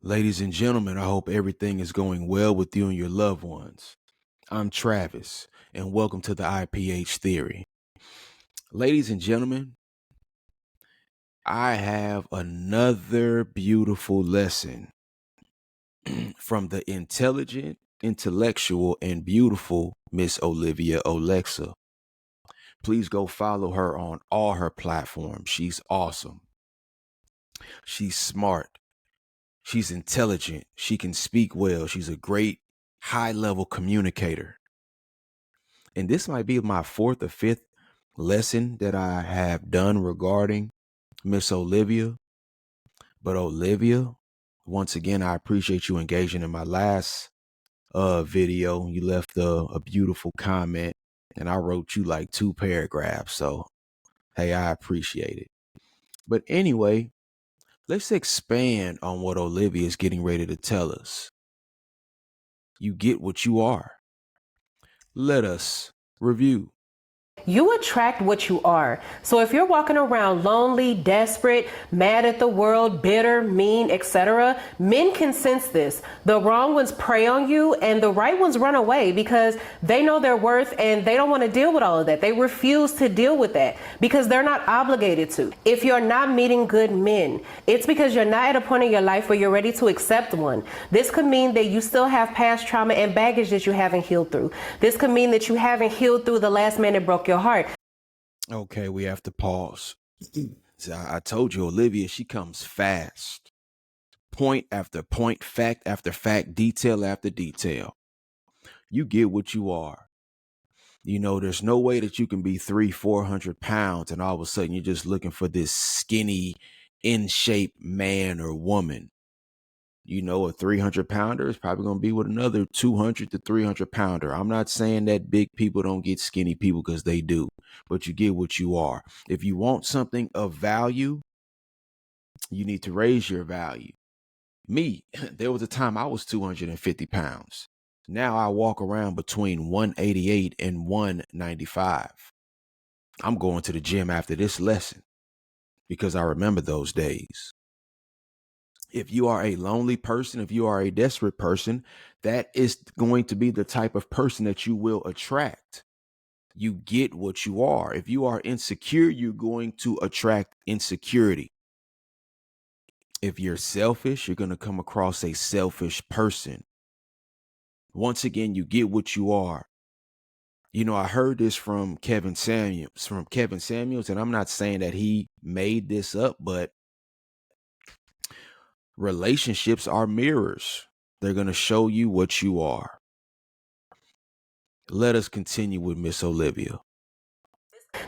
Ladies and gentlemen, I hope everything is going well with you and your loved ones. I'm Travis, and welcome to the IPH Theory. Ladies and gentlemen, I have another beautiful lesson from the intelligent, intellectual, and beautiful Miss Olivia Olexa. Please go follow her on all her platforms. She's awesome. She's smart. She's intelligent. She can speak well. She's a great high-level communicator. And this might be my fourth or fifth lesson that I have done regarding Miss Olivia. But Olivia, once again, I appreciate you engaging in my last video. You left a beautiful comment, and I wrote you like 2 paragraphs. So, hey, I appreciate it. But anyway, let's expand on what Olivia is getting ready to tell us. You get what you are. Let us review. You attract what you are. So if you're walking around lonely, desperate, mad at the world, bitter, mean, etc., men can sense this. The wrong ones prey on you and the right ones run away because they know their worth and they don't want to deal with all of that. They refuse to deal with that because they're not obligated to. If you're not meeting good men, it's because you're not at a point in your life where you're ready to accept one. This could mean that you still have past trauma and baggage that you haven't healed through. This could mean that you haven't healed through the last man that broke your heart. Okay, we have to pause. So I told you, Olivia, she comes fast. Point after point, fact after fact, detail after detail. You get what you are. You know, there's no way that you can be 400 pounds and all of a sudden you're just looking for this skinny, in shape man or woman. You know, a 300 pounder is probably going to be with another 200 to 300 pounder. I'm not saying that big people don't get skinny people, because they do, but you get what you are. If you want something of value, you need to raise your value. Me, there was a time I was 250 pounds. Now I walk around between 188 and 195. I'm going to the gym after this lesson because I remember those days. If you are a lonely person, if you are a desperate person, that is going to be the type of person that you will attract. You get what you are. If you are insecure, you're going to attract insecurity. If you're selfish, you're going to come across a selfish person. Once again, you get what you are. You know, I heard this from Kevin Samuels, and I'm not saying that he made this up, but relationships are mirrors. They're going to show you what you are. Let us continue with Miss Olivia.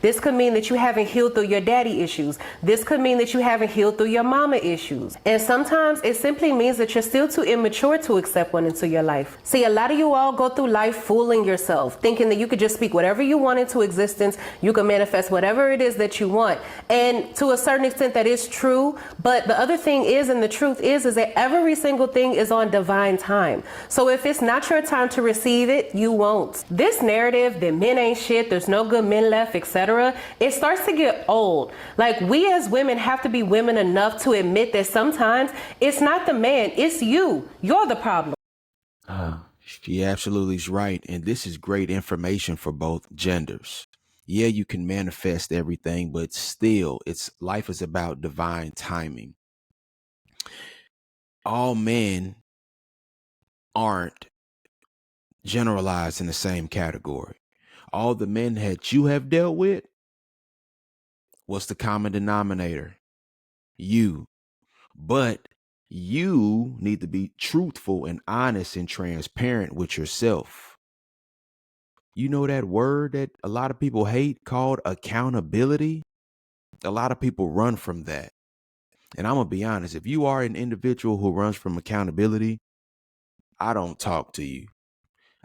This could mean that you haven't healed through your daddy issues. This could mean that you haven't healed through your mama issues. And sometimes it simply means that you're still too immature to accept one into your life. See, a lot of you all go through life fooling yourself, thinking that you could just speak whatever you want into existence. You can manifest whatever it is that you want. And to a certain extent that is true. But the other thing is, and the truth is that every single thing is on divine time. So if it's not your time to receive it, you won't. This narrative that men ain't shit, there's no good men left, etc., it starts to get old. Like, we as women have to be women enough to admit that sometimes it's not the man, it's you. You're the problem. She absolutely is right. And this is great information for both genders. Yeah, you can manifest everything, but still, life is about divine timing. All men aren't generalized in the same category. All the men that you have dealt with, what's the common denominator? You. But you need to be truthful and honest and transparent with yourself. You know that word that a lot of people hate called accountability? A lot of people run from that. And I'm going to be honest, if you are an individual who runs from accountability, I don't talk to you.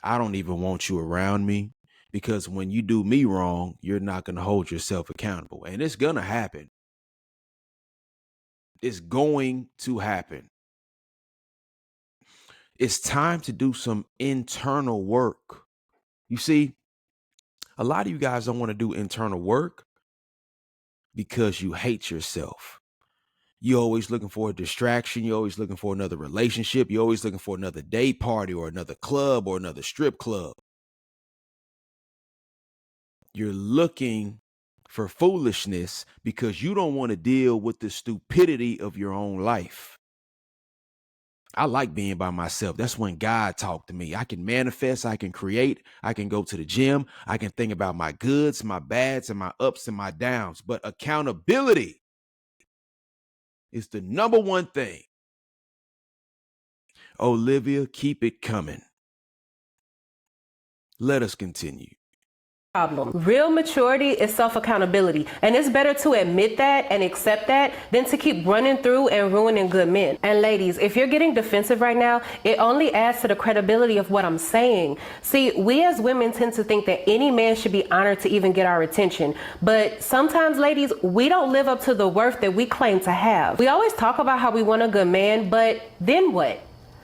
I don't even want you around me, because when you do me wrong, you're not going to hold yourself accountable. And it's going to happen. It's going to happen. It's time to do some internal work. You see, a lot of you guys don't want to do internal work because you hate yourself. You're always looking for a distraction. You're always looking for another relationship. You're always looking for another day party or another club or another strip club. You're looking for foolishness because you don't want to deal with the stupidity of your own life. I like being by myself. That's when God talked to me. I can manifest, I can create, I can go to the gym, I can think about my goods, my bads, and my ups and my downs. But accountability is the number one thing. Olivia, keep it coming. Let us continue. Problem. Real maturity is self-accountability, and it's better to admit that and accept that than to keep running through and ruining good men. And ladies, if you're getting defensive right now, it only adds to the credibility of what I'm saying. See, we as women tend to think that any man should be honored to even get our attention, but sometimes, ladies, we don't live up to the worth that we claim to have. We always talk about how we want a good man, but then what?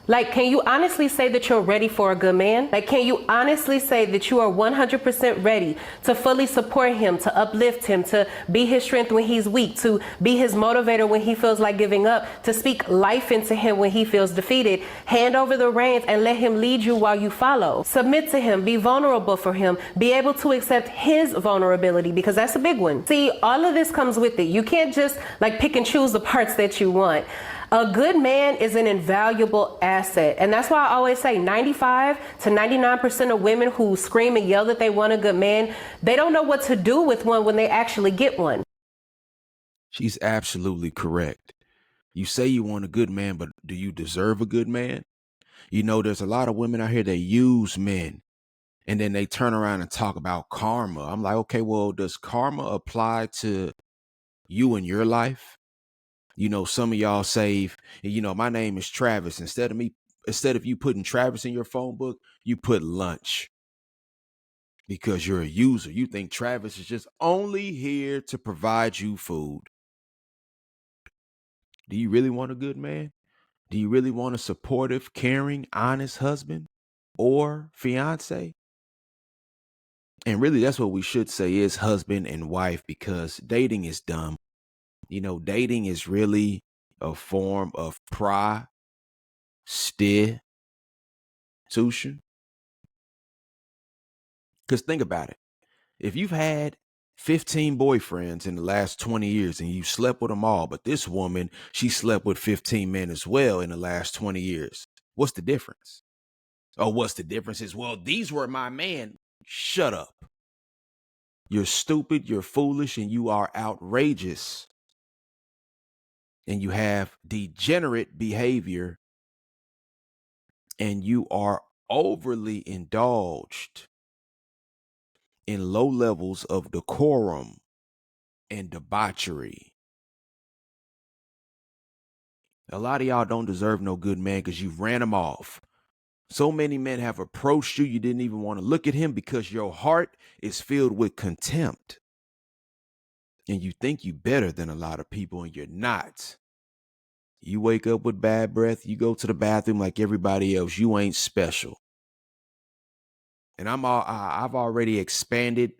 Like, can you honestly say that you're ready for a good man? Like, can you honestly say that you are 100% ready to fully support him, to uplift him, to be his strength when he's weak, to be his motivator when he feels like giving up, to speak life into him when he feels defeated, hand over the reins and let him lead you while you follow. Submit to him, be vulnerable for him, be able to accept his vulnerability, because that's a big one. See, all of this comes with it. You can't just like pick and choose the parts that you want. A good man is an invaluable asset. And that's why I always say 95 to 99% of women who scream and yell that they want a good man, they don't know what to do with one when they actually get one. She's absolutely correct. You say you want a good man, but do you deserve a good man? You know, there's a lot of women out here that use men and then they turn around and talk about karma. I'm like, okay, well, does karma apply to you in your life? You know, some of y'all save, you know, my name is Travis. Instead of you putting Travis in your phone book, you put lunch because you're a user. You think Travis is just only here to provide you food. Do you really want a good man? Do you really want a supportive, caring, honest husband or fiance? And really, that's what we should say is husband and wife, because dating is dumb. You know, dating is really a form of prostitution. Because think about it. If you've had 15 boyfriends in the last 20 years and you slept with them all, but this woman, she slept with 15 men as well in the last 20 years. What's the difference? Oh, what's the difference is, well, these were my man. Shut up. You're stupid, you're foolish, and you are outrageous. And you have degenerate behavior, and you are overly indulged in low levels of decorum and debauchery. A lot of y'all don't deserve no good man because you ran them off. So many men have approached you didn't even want to look at him because your heart is filled with contempt. And you think you better than a lot of people, and you're not. You wake up with bad breath, you go to the bathroom like everybody else. You ain't special. And I've already expanded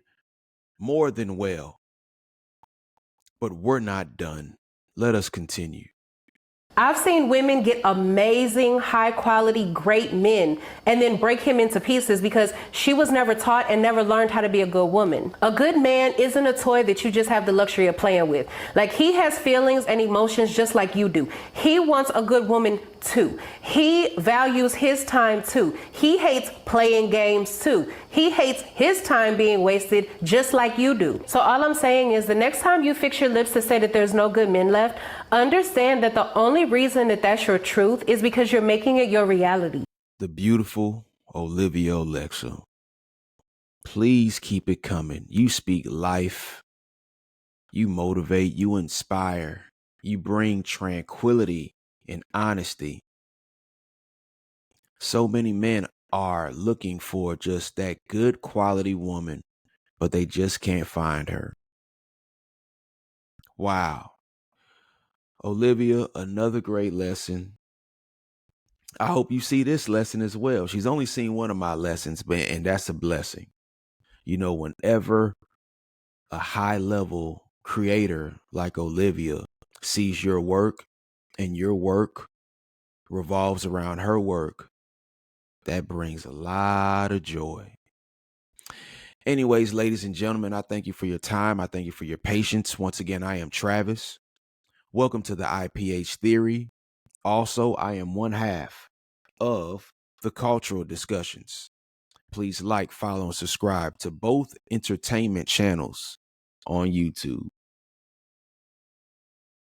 more than well. But we're not done. Let us continue. I've seen women get amazing, high quality, great men and then break him into pieces because she was never taught and never learned how to be a good woman. A good man isn't a toy that you just have the luxury of playing with. Like, he has feelings and emotions just like you do. He wants a good woman too. He values his time too. He hates playing games too. He hates his time being wasted just like you do. So all I'm saying is, the next time you fix your lips to say that there's no good men left, understand that the only reason that that's your truth is because you're making it your reality. The beautiful Olivia Alexa. Please keep it coming. You speak life. You motivate. You inspire. You bring tranquility and honesty. So many men are looking for just that good quality woman, but they just can't find her. Wow. Olivia, another great lesson. I hope you see this lesson as well. She's only seen one of my lessons, and that's a blessing. You know, whenever a high level creator like Olivia sees your work and your work revolves around her work, that brings a lot of joy. Anyways, ladies and gentlemen, I thank you for your time. I thank you for your patience. Once again, I am Travis. Welcome to the IPH Theory. Also, I am one half of the Cultural Discussions. Please like, follow, and subscribe to both entertainment channels on YouTube.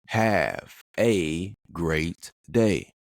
Have a great day.